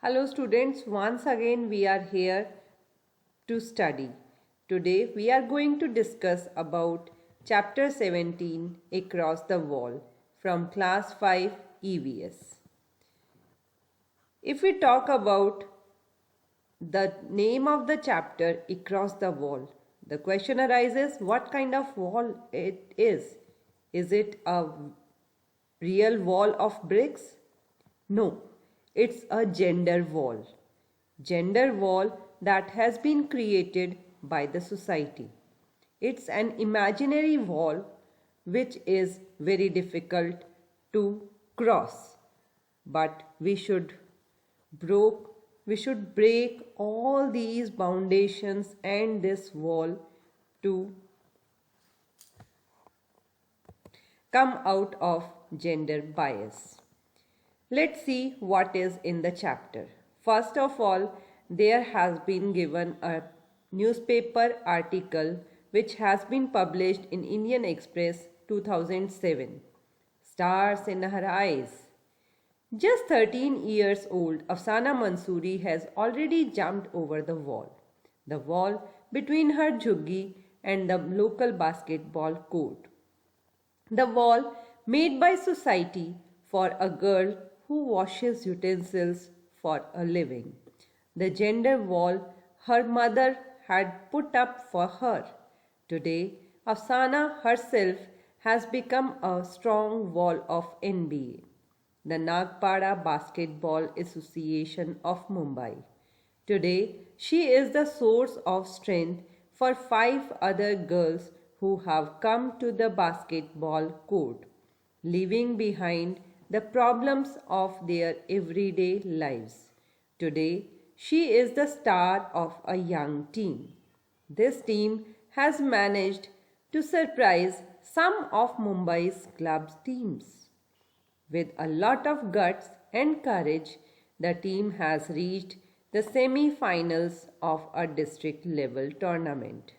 Hello students, once again we are here to study. Today we are going to discuss about chapter 17 Across the Wall from class 5 EVS. If we talk about the name of the chapter Across the Wall, the question arises what kind of wall it is. Is it a real wall of bricks? No, it's a gender wall. Gender wall that has been created by the society. It's an imaginary wall which is very difficult to cross. But we should break all these foundations and this wall to come out of gender bias. Let's see what is in the chapter. First of all, there has been given a newspaper article which has been published in Indian Express 2007. Stars in her eyes. Just 13 years old, Afsana Mansuri has already jumped over the wall between her jhuggi and the local basketball court. The wall made by society for a girl who washes utensils for a living. The gender wall her mother had put up for her. Today, Afsana herself has become a strong wall of NBA, the Nagpada Basketball Association of Mumbai. Today, she is the source of strength for 5 other girls who have come to the basketball court, leaving behind the problems of their everyday lives. Today, she is the star of a young team. This team has managed to surprise some of Mumbai's club teams. With a lot of guts and courage, the team has reached the semi-finals of a district level tournament.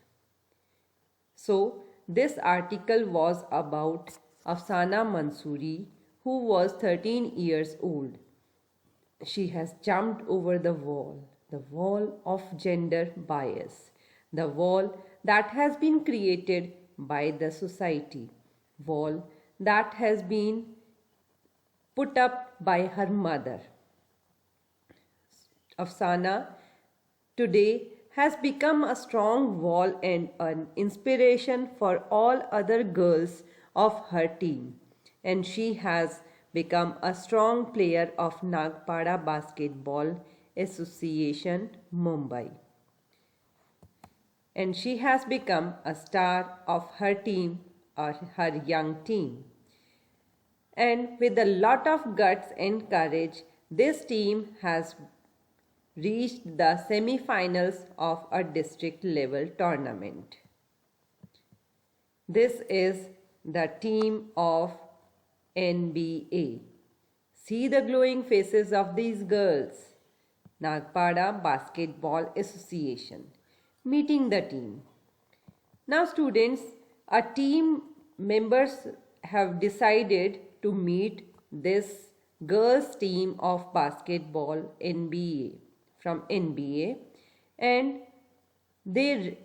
So, this article was about Afsana Mansuri, who was 13 years old. She has jumped over the wall of gender bias, the wall that has been created by the society, wall that has been put up by her mother. Afsana today has become a strong wall and an inspiration for all other girls of her team, and she has become a strong player of Nagpada Basketball Association, Mumbai. And she has become a star of her team or her young team. And with a lot of guts and courage, this team has reached the semi-finals of a district level tournament. This is the team of NBA. See the glowing faces of these girls. Nagpada Basketball Association. Meeting the team. Now students, a team members have decided to meet this girls team of basketball NBA from NBA, and we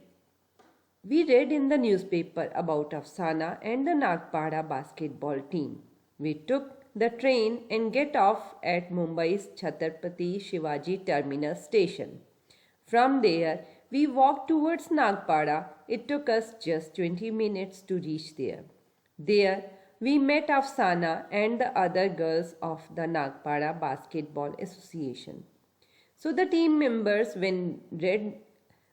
read in the newspaper about Afsana and the Nagpada basketball team. We took the train and get off at Mumbai's Chhatrapati Shivaji Terminus station. From there, we walked towards Nagpada. It took us just 20 minutes to reach there. There, we met Afsana and the other girls of the Nagpada Basketball Association. So the team members, when read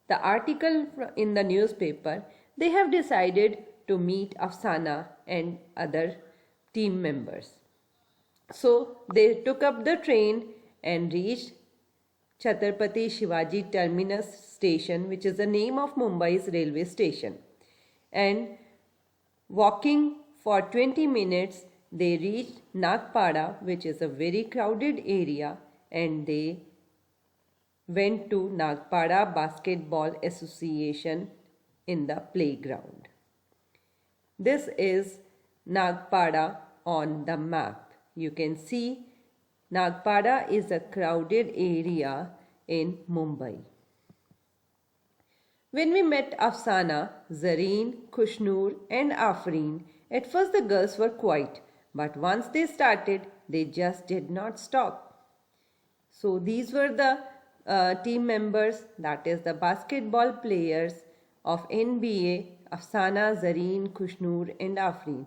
the article in the newspaper, they have decided to meet Afsana and other team members. So they took up the train and reached Chhatrapati Shivaji Terminus station, which is the name of Mumbai's railway station. And walking for 20 minutes, they reached Nagpada, which is a very crowded area, and they went to Nagpada Basketball Association in the playground. This is Nagpada on the map. You can see Nagpada is a crowded area in Mumbai. When we met Afsana, Zarin, Kushnur and Afreen, at first the girls were quiet, but once they started, they just did not stop. So these were the team members, that is the basketball players of NBA, Afsana, Zarin, Kushnur and Afreen.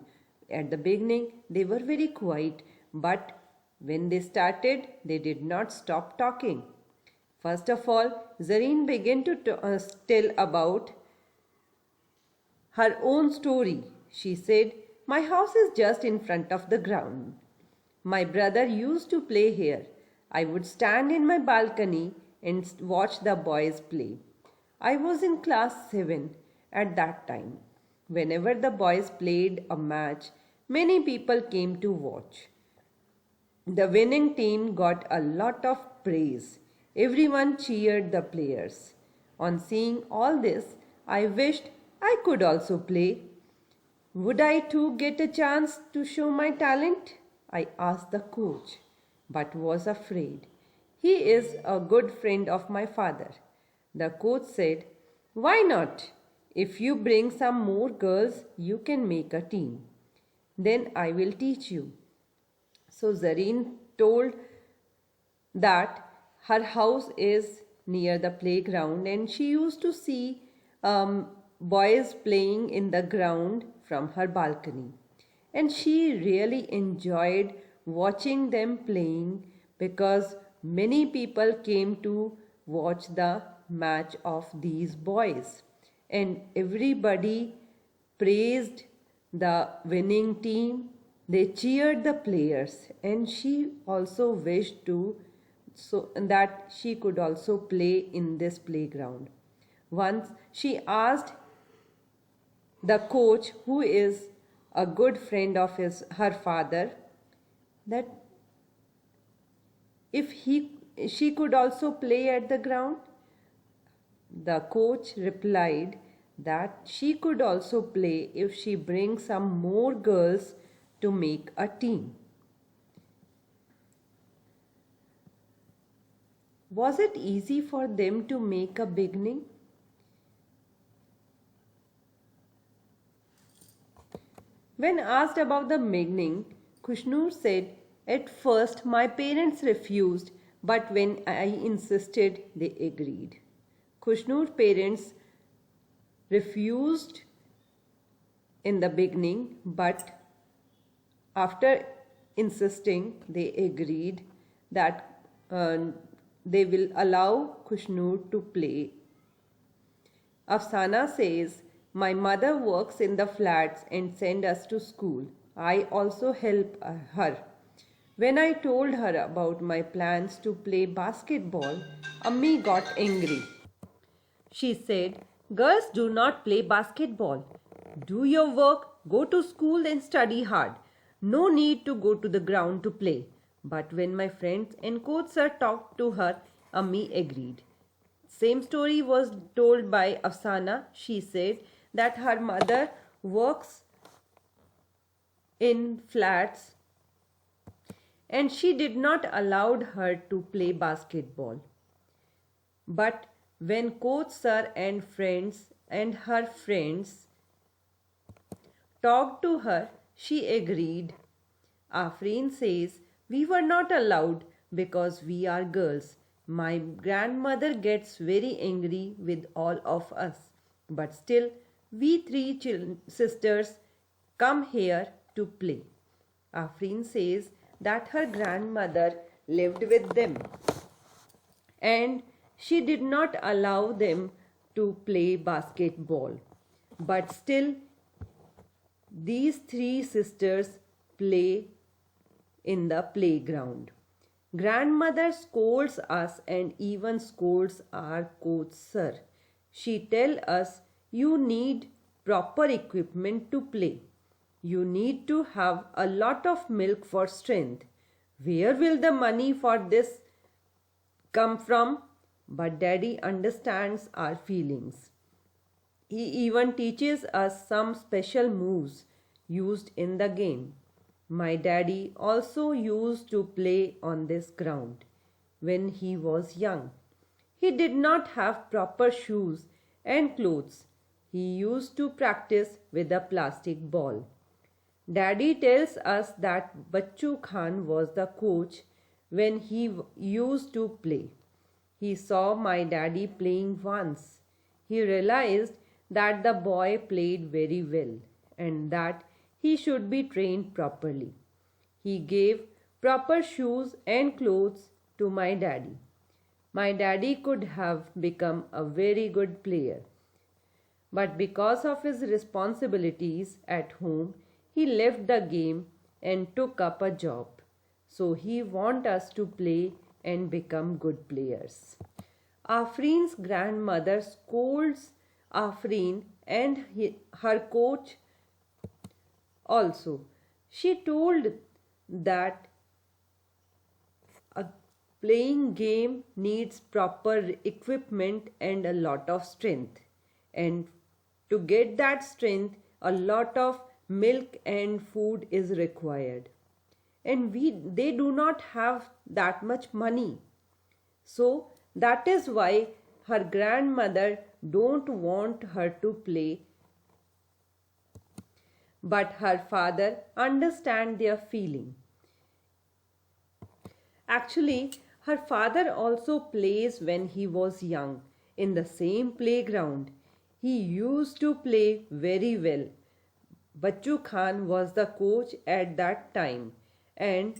At the beginning, they were very quiet, but when they started, they did not stop talking. First of all, Zarin began to tell about her own story. She said, "My house is just in front of the ground. My brother used to play here. I would stand in my balcony and watch the boys play. I was in class 7 at that time. Whenever the boys played a match, many people came to watch. The winning team got a lot of praise. Everyone cheered the players. On seeing all this, I wished I could also play. Would I too get a chance to show my talent?" I asked the coach, but was afraid. He is a good friend of my father. The coach said, "Why not? If you bring some more girls, you can make a team. Then I will teach you." So Zarin told that her house is near the playground and she used to see boys playing in the ground from her balcony. And she really enjoyed watching them playing because many people came to watch the match of these boys. And everybody praised the winning team. They cheered the players and she also wished to so that she could also play in this playground. Once she asked the coach, who is a good friend of her father, that if she could also play at the ground. The coach replied that she could also play if she brings some more girls to make a team. Was it easy for them to make a beginning? When asked about the beginning, Kushnur said, "At first my parents refused, but when I insisted, they agreed." Kushnur's parents refused in the beginning, but after insisting, they agreed that they will allow Kushnur to play. Afsana says, "My mother works in the flats and sends us to school. I also help her. When I told her about my plans to play basketball, Ammi got angry. She said, 'Girls do not play basketball. Do your work, go to school and study hard. No need to go to the ground to play.' But when my friends and coach sir talked to her, Ammi agreed." Same story was told by Afsana. She said that her mother works in flats and she did not allow her to play basketball. But when coach sir and her friends talked to her, she agreed. Afreen says, "We were not allowed because we are girls. My grandmother gets very angry with all of us. But still, we three sisters come here to play." Afreen says that her grandmother lived with them and she did not allow them to play basketball. But still, these three sisters play in the playground. Grandmother scolds us and even scolds our coach sir. She tells us, "You need proper equipment to play. You need to have a lot of milk for strength. Where will the money for this come from?" But Daddy understands our feelings. He even teaches us some special moves used in the game. My daddy also used to play on this ground when he was young. He did not have proper shoes and clothes. He used to practice with a plastic ball. Daddy tells us that Bachchu Khan was the coach when he used to play. He saw my daddy playing once. He realized that the boy played very well and that he should be trained properly. He gave proper shoes and clothes to my daddy. My daddy could have become a very good player. But because of his responsibilities at home, he left the game and took up a job. So he wants us to play and become good players. Afreen's grandmother scolds Afreen and her coach also. She told that a playing game needs proper equipment and a lot of strength. And to get that strength, a lot of milk and food is required. And they do not have that much money. So that is why her grandmother don't want her to play. But her father understands their feeling. Actually, her father also plays when he was young in the same playground. He used to play very well. Bachchu Khan was the coach at that time, and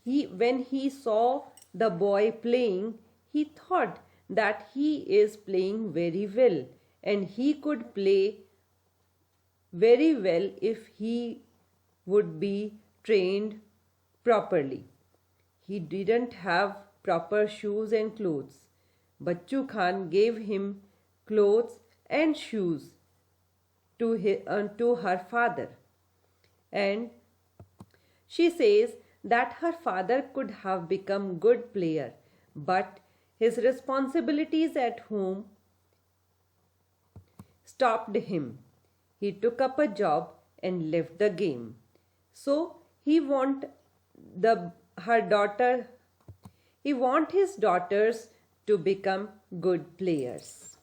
when he saw the boy playing, he thought that he is playing very well and he could play very well if he would be trained properly. He didn't have proper shoes and clothes. Bachchu Khan gave him clothes and shoes to her father. And she says that her father could have become good player, but his responsibilities at home stopped him. He took up a job and left the game. So he want his daughters to become good players.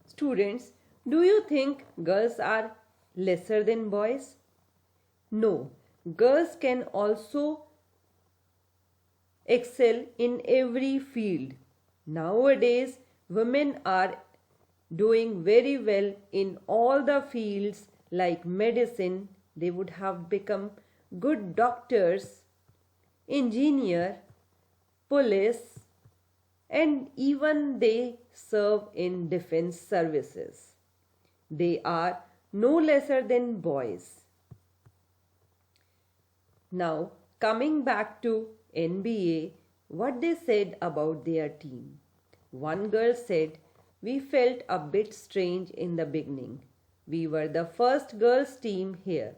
Students, do you think girls are lesser than boys? No, girls can also excel in every field. Nowadays, women are doing very well in all the fields like medicine. They would have become good doctors, engineer, police, and even they serve in defense services. They are no lesser than boys. Now, coming back to NBA, what they said about their team. One girl said, "We felt a bit strange in the beginning. We were the first girls' team here.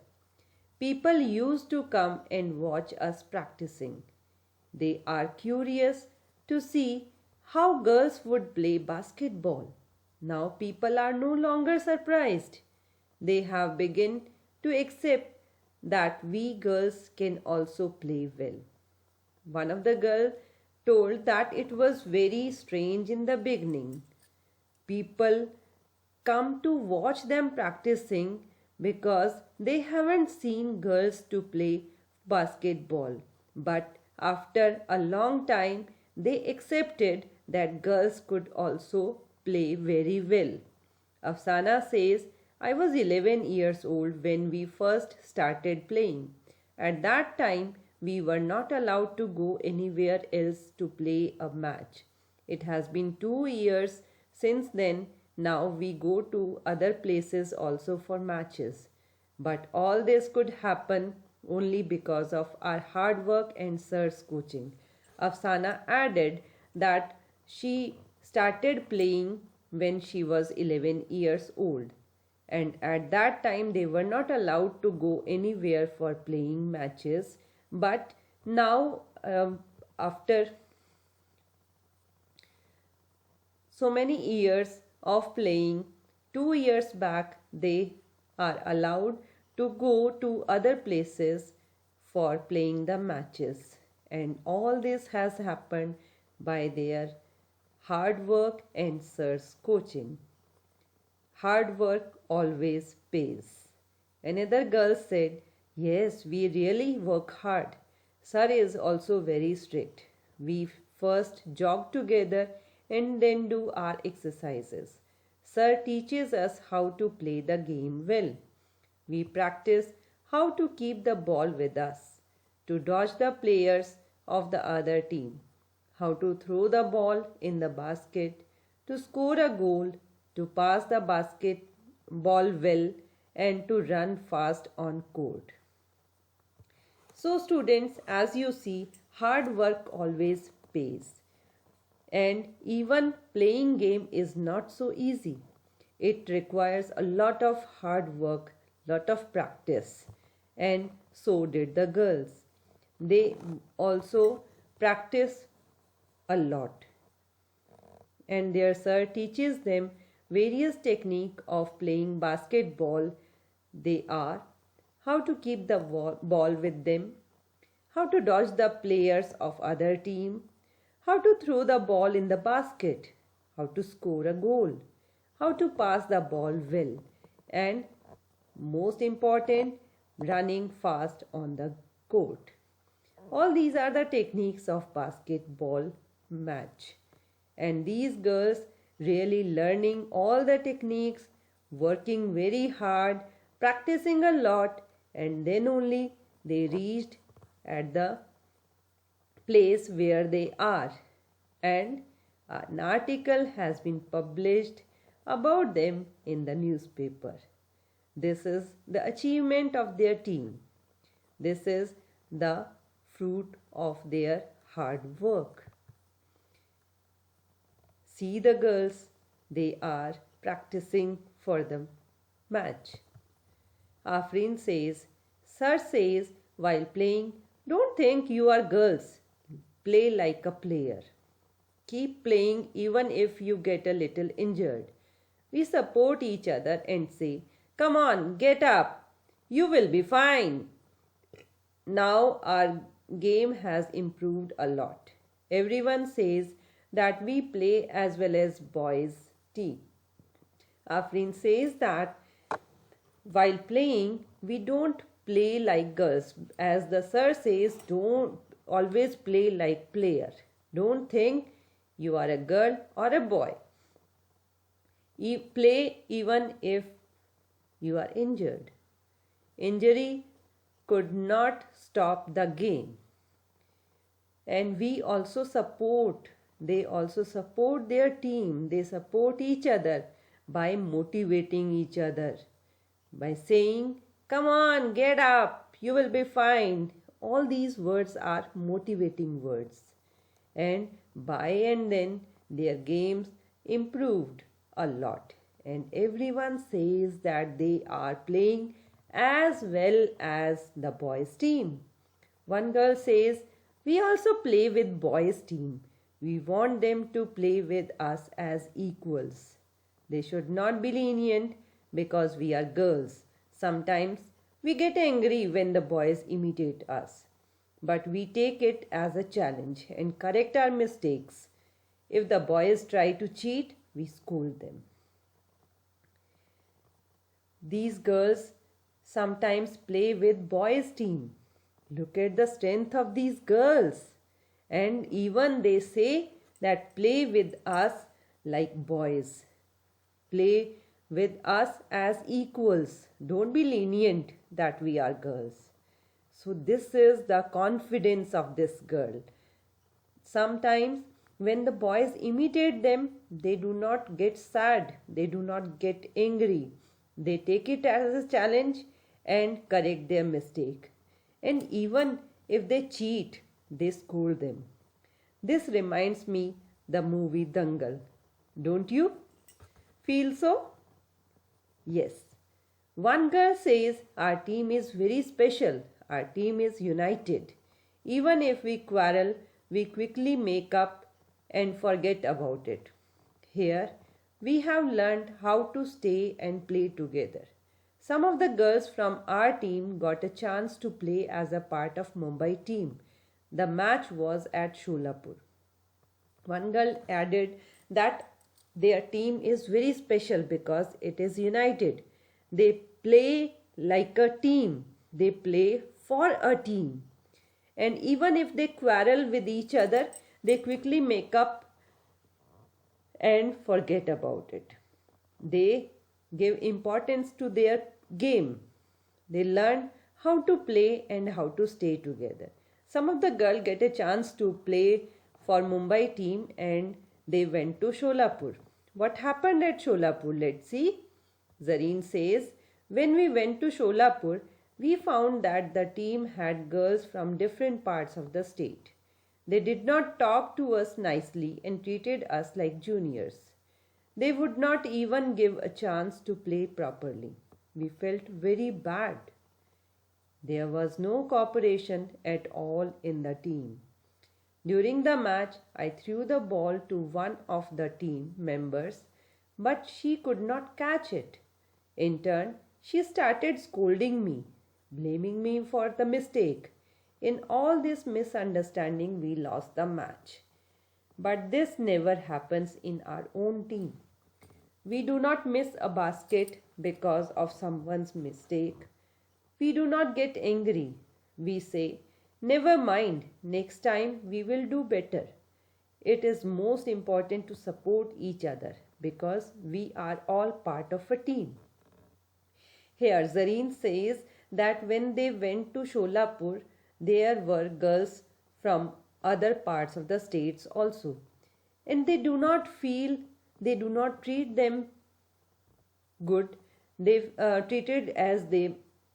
People used to come and watch us practicing. They are curious to see how girls would play basketball. Now people are no longer surprised. They have begun to accept that we girls can also play well." One of the girls told that it was very strange in the beginning. People come to watch them practicing because they haven't seen girls to play basketball. But after a long time, they accepted that girls could also play very well. Afsana says, "I was 11 years old when we first started playing. At that time, we were not allowed to go anywhere else to play a match. It has been 2 years since then. Now we go to other places also for matches. But all this could happen only because of our hard work and sir's coaching." Afsana added that she started playing when she was 11 years old. And at that time they were not allowed to go anywhere for playing matches. But now after so many years of playing, 2 years back they are allowed to go to other places for playing the matches. And all this has happened by their hard work and sir's coaching. Hard work always pays. Another girl said, "Yes, we really work hard. Sir is also very strict. We first jog together and then do our exercises. Sir teaches us how to play the game well. We practice how to keep the ball with us, to dodge the players of the other team, how to throw the ball in the basket, to score a goal, to pass the basketball well, and to run fast on court." So students, as you see, hard work always pays. And even playing game is not so easy. It requires a lot of hard work, lot of practice. And so did the girls. They also practice a lot. And their sir teaches them various techniques of playing basketball. They are how to keep the ball with them, how to dodge the players of other team, how to throw the ball in the basket, how to score a goal, how to pass the ball well, and most important, running fast on the court. All these are the techniques of basketball match. And these girls really learning all the techniques, working very hard, practicing a lot, and then only they reached at the place where they are. And an article has been published about them in the newspaper. This is the achievement of their team. This is the fruit of their hard work. See the girls, they are practicing for the match. Afrin says, "Sir says while playing, don't think you are girls. Play like a player. Keep playing even if you get a little injured. We support each other and say, 'Come on, get up. You will be fine.'" Now our game has improved a lot. Everyone says that we play as well as boys' team. Afrin says that while playing, we don't play like girls. As the sir says, don't always play like player. Don't think you are a girl or a boy. Play even if you are injured. Injury could not stop the game. And we also support, they also support their team. They support each other by motivating each other, by saying, "Come on, get up, you will be fine." All these words are motivating words. And by and then their games improved a lot. And everyone says that they are playing as well as the boys' team. One girl says, "We also play with boys' team. We want them to play with us as equals. They should not be lenient because we are girls. Sometimes we get angry when the boys imitate us. But we take it as a challenge and correct our mistakes. If the boys try to cheat, we scold them." These girls sometimes play with boys' team. Look at the strength of these girls. And even they say that play with us like boys. Play with us as equals. Don't be lenient that we are girls. So this is the confidence of this girl. Sometimes when the boys imitate them, they do not get sad. They do not get angry. They take it as a challenge and correct their mistake. And even if they cheat, they scold them. This reminds me the movie Dangal. Don't you feel so? Yes. One girl says our team is very special. Our team is united. Even if we quarrel, we quickly make up and forget about it. Here, we have learned how to stay and play together. Some of the girls from our team got a chance to play as a part of Mumbai team. The match was at Sholapur. One girl added that their team is very special because it is united. They play like a team. They play for a team. And even if they quarrel with each other, they quickly make up and forget about it. They give importance to their game. They learn how to play and how to stay together. Some of the girls get a chance to play for Mumbai team and they went to Sholapur. What happened at Sholapur? Let's see. Zarin says, when we went to Sholapur, we found that the team had girls from different parts of the state. They did not talk to us nicely and treated us like juniors. They would not even give a chance to play properly. We felt very bad. There was no cooperation at all in the team. During the match, I threw the ball to one of the team members, but she could not catch it. In turn, she started scolding me, blaming me for the mistake. In all this misunderstanding, we lost the match. But this never happens in our own team. We do not miss a basket because of someone's mistake. We do not get angry. We say, never mind, next time we will do better. It is most important to support each other because we are all part of a team. Here, Zarin says that when they went to Sholapur, there were girls from other parts of the states also. And they do not treat them good. They treated as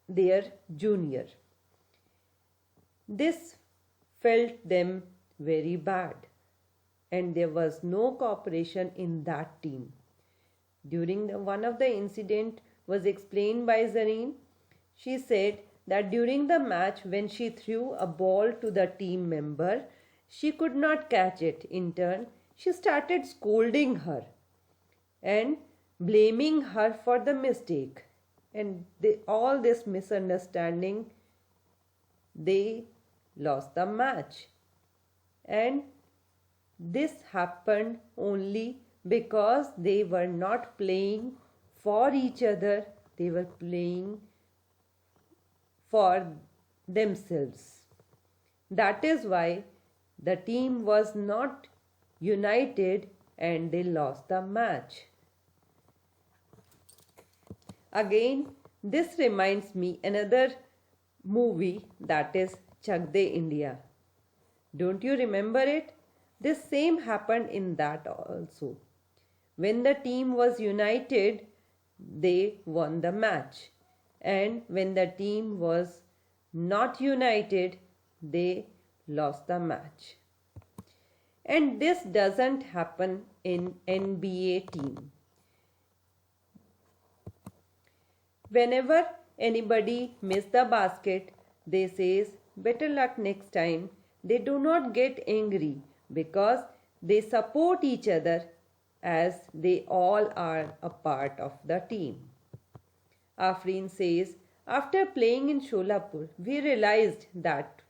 their junior. This felt them very bad. And there was no cooperation in that team. During one of the incident was explained by Zarin. She said that during the match when she threw a ball to the team member, she could not catch it. In turn, she started scolding her and blaming her for the mistake. And all this misunderstanding, they lost the match. And this happened only because they were not playing for each other, they were playing for themselves. That is why the team was not united and they lost the match. Again, this reminds me another movie, that is Chak De India. Don't you remember it? This same happened in that also. When the team was united, they won the match. And when the team was not united, they lost the match. And this doesn't happen in NBA team. Whenever anybody miss the basket, they says better luck next time. They do not get angry because they support each other as they all are a part of the team. Afreen says, after playing in Sholapur, we realized that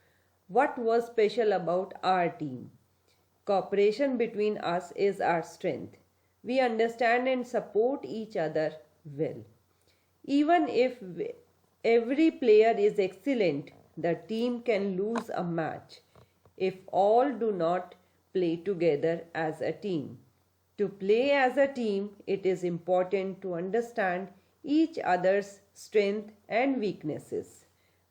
what was special about our team. Cooperation between us is our strength. We understand and support each other well. Even if every player is excellent, the team can lose a match if all do not play together as a team. To play as a team, it is important to understand each other's strength and weaknesses.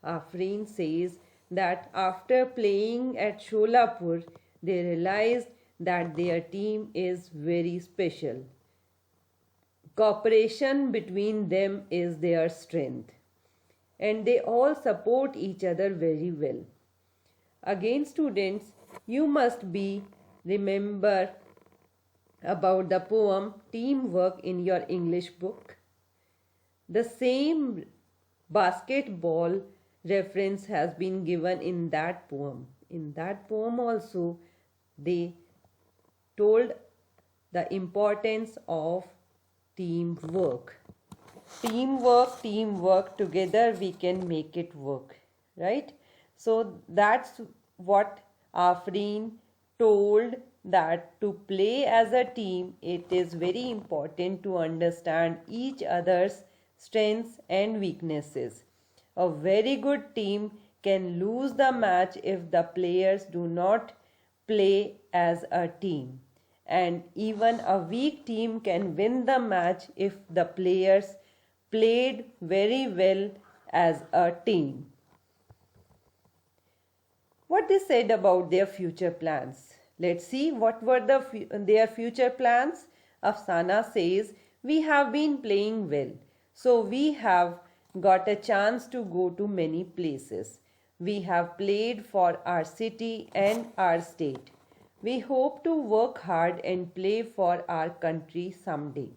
Afreen says that after playing at Sholapur, they realized that their team is very special. Cooperation between them is their strength, and they all support each other very well. Again, students, you must remember about the poem Teamwork in your English book. The same basketball reference has been given in that poem. In that poem also, they told the importance of teamwork. teamwork, together we can make it work, right? So that's what Afreen told, that to play as a team, it is very important to understand each other's strengths and weaknesses. A very good team can lose the match if the players do not play as a team. And even a weak team can win the match if the players played very well as a team. What they said about their future plans. Let's see what were their future plans. Afsana says, we have been playing well, so we have got a chance to go to many places. We have played for our city and our state. We hope to work hard and play for our country someday.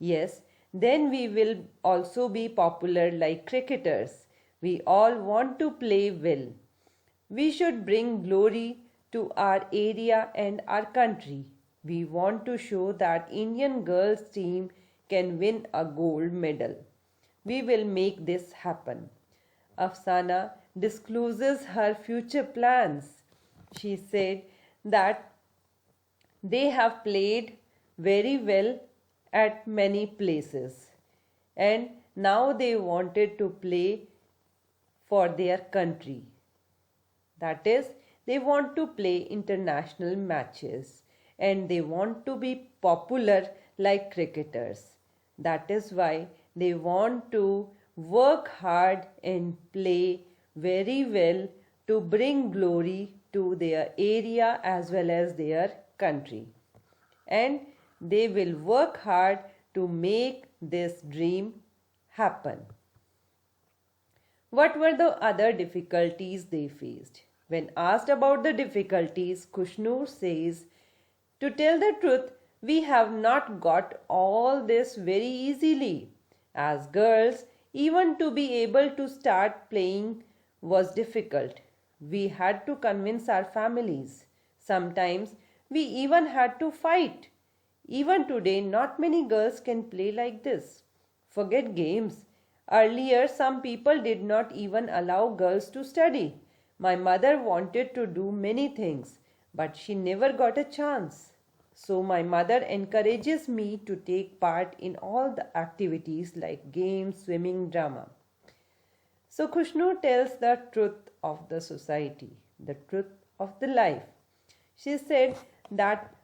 Yes, then we will also be popular like cricketers. We all want to play well. We should bring glory to our area and our country. We want to show that Indian girls team can win a gold medal. We will make this happen. Afsana discloses her future plans. She said that they have played very well at many places and now they wanted to play for their country. That is, they want to play international matches and they want to be popular like cricketers. That is why they want to work hard and play very well to bring glory to their area as well as their country. And they will work hard to make this dream happen. What were the other difficulties they faced? When asked about the difficulties, Kushnur says, to tell the truth, we have not got all this very easily. As girls, even to be able to start playing was difficult. We had to convince our families. Sometimes we even had to fight. Even today, not many girls can play like this. Forget games. Earlier, some people did not even allow girls to study. My mother wanted to do many things, but she never got a chance. So my mother encourages me to take part in all the activities like games, swimming, drama. So Kushnur tells the truth of the society, the truth of the life. She said that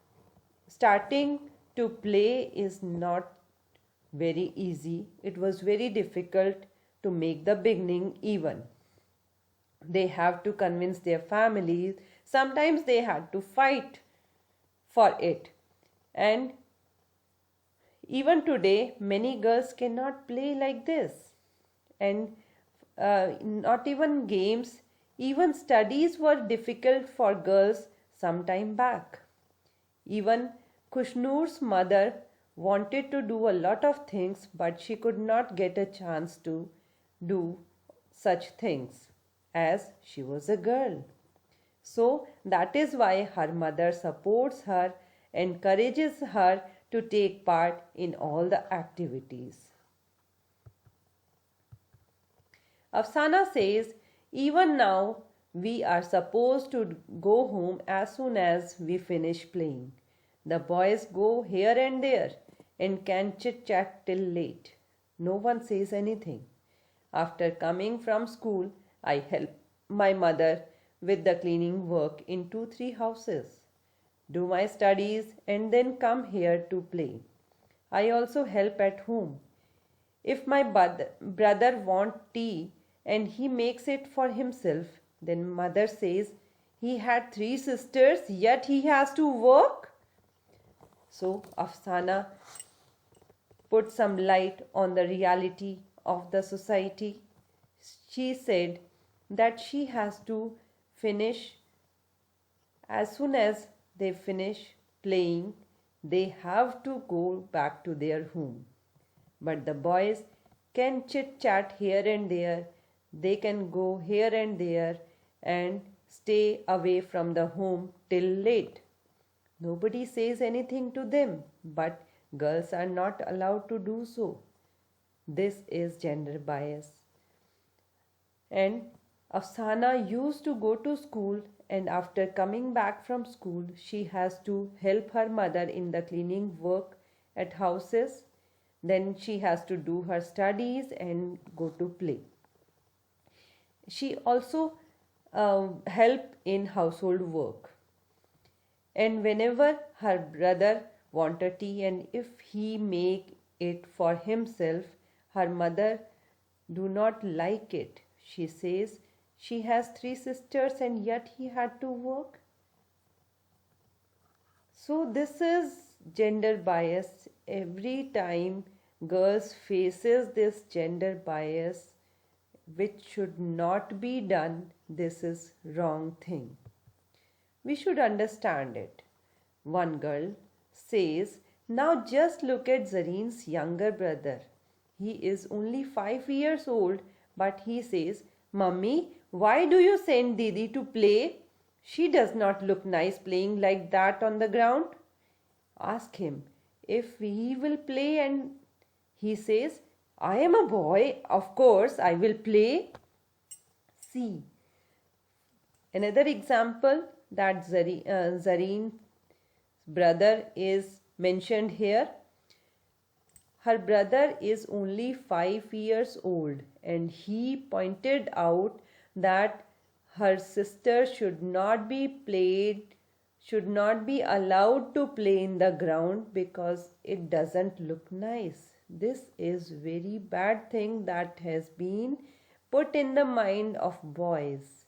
starting to play is not very easy. It was very difficult to make the beginning even. They have to convince their families. Sometimes they had to fight for it. And even today, many girls cannot play like this. And not even games, even studies were difficult for girls some time back. Even Kushnur's mother wanted to do a lot of things, but she could not get a chance to do such things as she was a girl. So that is why her mother supports her, encourages her to take part in all the activities. Afsana says, even now we are supposed to go home as soon as we finish playing. The boys go here and there and can chit-chat till late. No one says anything. After coming from school, I help my mother with the cleaning work in 2-3 houses, do my studies and then come here to play. I also help at home. If my brother wants tea and he makes it for himself, then mother says he had 3 sisters yet he has to work. So Afsana put some light on the reality of the society. She said that she has to finish as soon as they finish playing, they have to go back to their home. But the boys can chit chat here and there, they can go here and there and stay away from the home till late. Nobody says anything to them, but girls are not allowed to do so. This is gender bias. And Afsana used to go to school, and after coming back from school, she has to help her mother in the cleaning work at houses. Then she has to do her studies and go to play. She also help in household work. And whenever her brother want a tea, and if he make it for himself, her mother do not like it. She says she has three sisters and yet he had to work. So this is gender bias. Every time girls faces this gender bias, which should not be done, this is wrong thing. We should understand it. One girl says, now just look at Zarin's younger brother. He is only 5 years old, but he says, Mummy, why do you send Didi to play? She does not look nice playing like that on the ground. Ask him if he will play, and he says, I am a boy, of course I will play. See, another example that Zarin's brother is mentioned here. Her brother is only 5 years old, and he pointed out that her sister should not be allowed to play in the ground because it doesn't look nice. This is very bad thing that has been put in the mind of boys.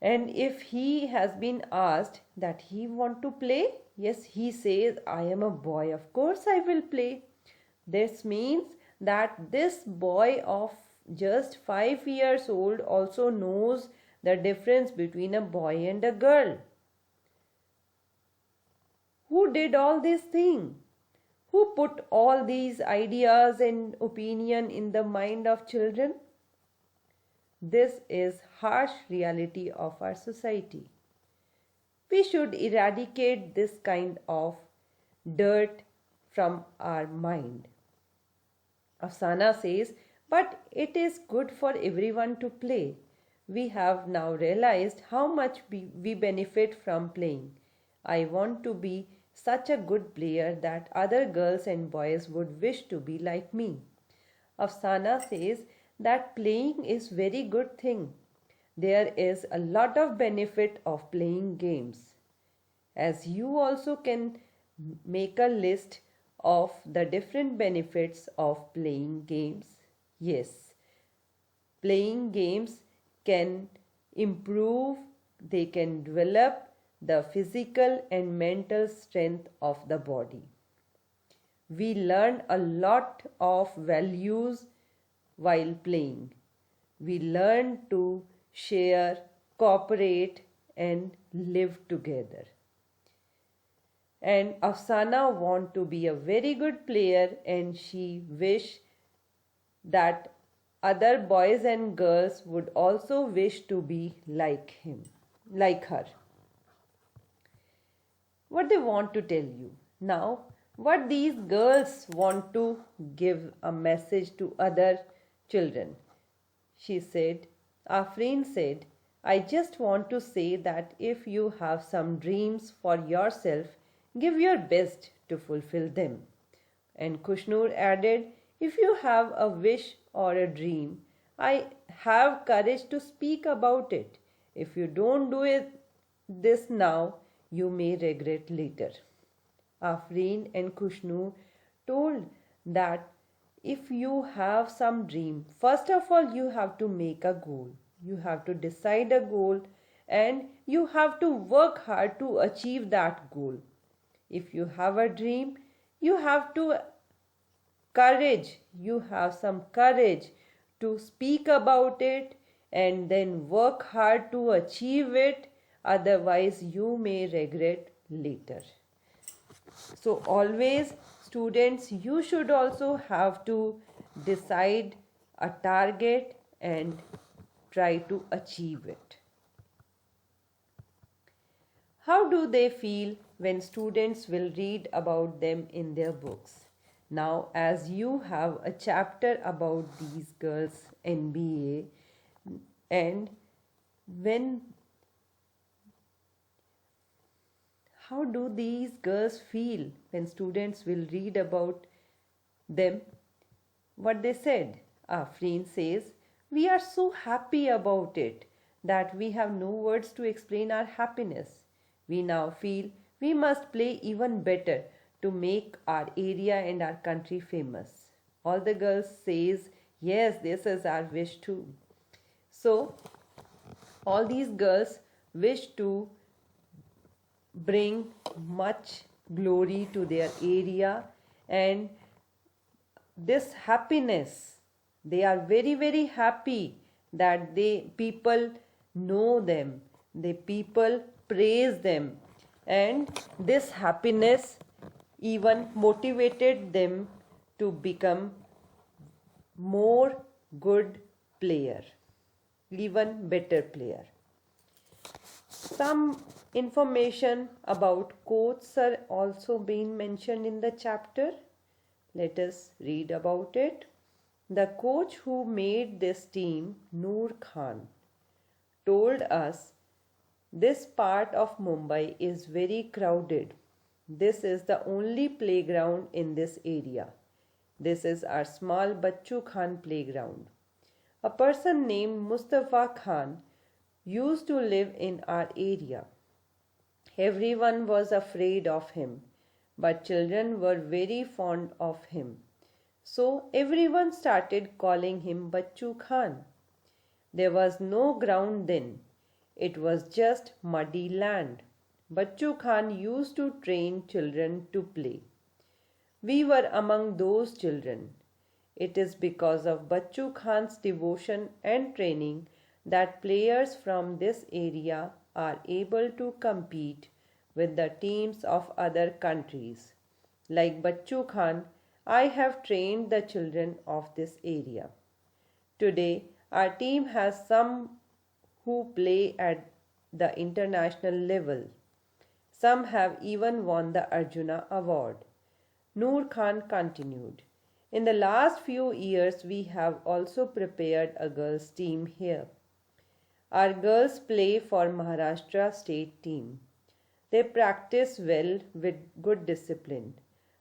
And if he has been asked that he want to play, yes, he says, I am a boy, of course I will play. This means that this boy of just 5 years old also knows the difference between a boy and a girl. Who did all these things? Who put all these ideas and opinion in the mind of children? This is harsh reality of our society. We should eradicate this kind of dirt from our mind. Afsana says, but it is good for everyone to play. We have now realized how much we benefit from playing. I want to be such a good player that other girls and boys would wish to be like me. Afsana says that playing is very good thing. There is a lot of benefit of playing games. As you also can make a list of the different benefits of playing games. Yes, playing games can improve, they can develop the physical and mental strength of the body. We learn a lot of values while playing. We learn to share, cooperate, and live together. And Afsana want to be a very good player, and she wish that other boys and girls would also wish to be like her. What they want to tell you. Now, what these girls want to give a message to other children. She said, Afreen said, I just want to say that if you have some dreams for yourself, give your best to fulfill them. And Kushnur added, if you have a wish or a dream, I have courage to speak about it. If you don't do this now, you may regret later. Afreen and Kushnur told that if you have some dream, first of all you have to make a goal. You have to decide a goal and you have to work hard to achieve that goal. If you have a dream, you have some courage to speak about it and then work hard to achieve it. Otherwise, you may regret later. So always, students, you should also have to decide a target and try to achieve it. How do they feel when students will read about them in their books? Now, as you have a chapter about these girls NBA, and when how do these girls feel when students will read about them? What they said. Afreen says, "We are so happy about it that we have no words to explain our happiness. We now feel we must play even better to make our area and our country famous." All the girls says, "Yes, this is our wish too." So all these girls wish to bring much glory to their area, and this happiness, they are very very happy that people know them, the people praise them, and this happiness even motivated them to become more good player, even better player. Some information about coaches are also being mentioned in the chapter. Let us read about it. The coach who made this team, Noor Khan, told us, "This part of Mumbai is very crowded. This is the only playground in this area. This is our small Bachchu Khan playground. A person named Mustafa Khan used to live in our area. Everyone was afraid of him, but children were very fond of him. So everyone started calling him Bachchu Khan. There was no ground then. It was just muddy land. Bachchu Khan used to train children to play. We were among those children. It is because of Bachchu Khan's devotion and training that players from this area are able to compete with the teams of other countries. Like Bachchu Khan, I have trained the children of this area. Today, our team has some who play at the international level. Some have even won the Arjuna Award." Noor Khan continued, "In the last few years, we have also prepared a girls' team here. Our girls play for Maharashtra state team. They practice well with good discipline.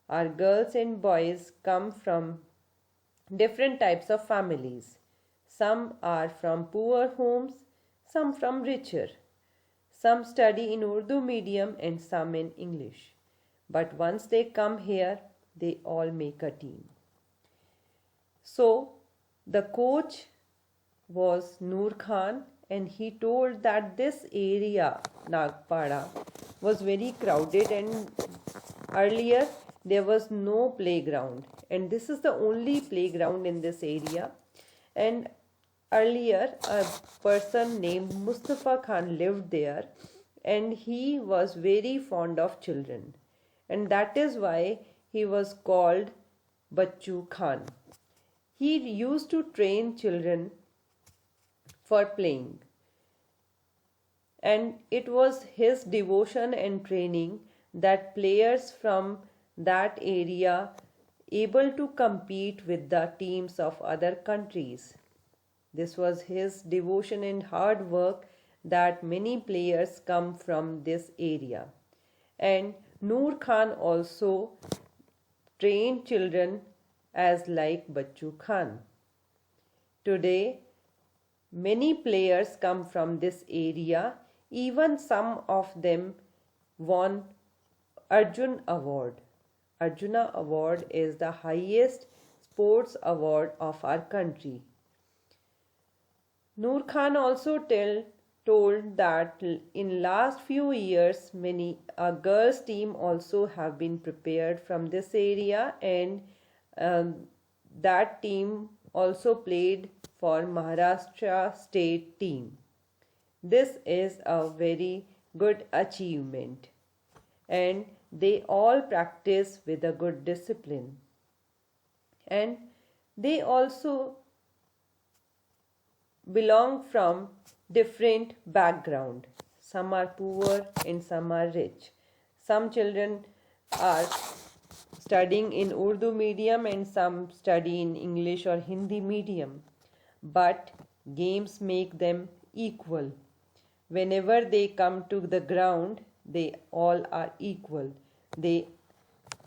Our girls and boys come from different types of families. Some are from poor homes, some from richer. Some study in Urdu medium and some in English. But once they come here, they all make a team." So the coach was Noor Khan, and he told that this area, Nagpada, was very crowded, and earlier there was no playground, and this is the only playground in this area. And earlier a person named Mustafa Khan lived there, and he was very fond of children, and that is why he was called Bachchu Khan. He used to train children for playing, and it was his devotion and training that players from that area able to compete with the teams of other countries. This was his devotion and hard work that many players come from this area. And Noor Khan also trained children as like Bachchu Khan. Today, many players come from this area. Even some of them won Arjun Award. Arjuna Award is the highest sports award of our country. Noor Khan also told that in last few years many girls team also have been prepared from this area, and that team also played for Maharashtra state team. This is a very good achievement, and they all practice with a good discipline, and they also belong from different background. Some are poor and some are rich. Some children are studying in Urdu medium and some study in English or Hindi medium. But games make them equal. Whenever they come to the ground, they all are equal. They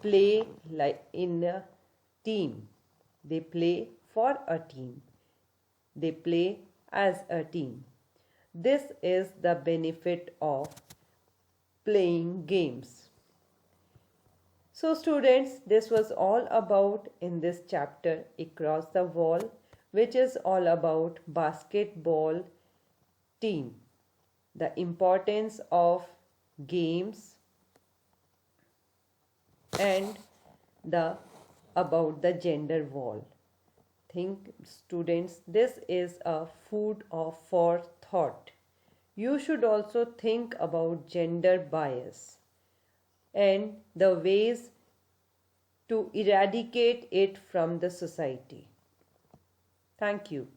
play like in a team. They play for a team. They play as a team. This is the benefit of playing games. So students, this was all about in this chapter Across the Wall, which is all about basketball team. The importance of games and about the gender wall. Think students, this is a food for thought. You should also think about gender bias and the ways to eradicate it from the society. Thank you.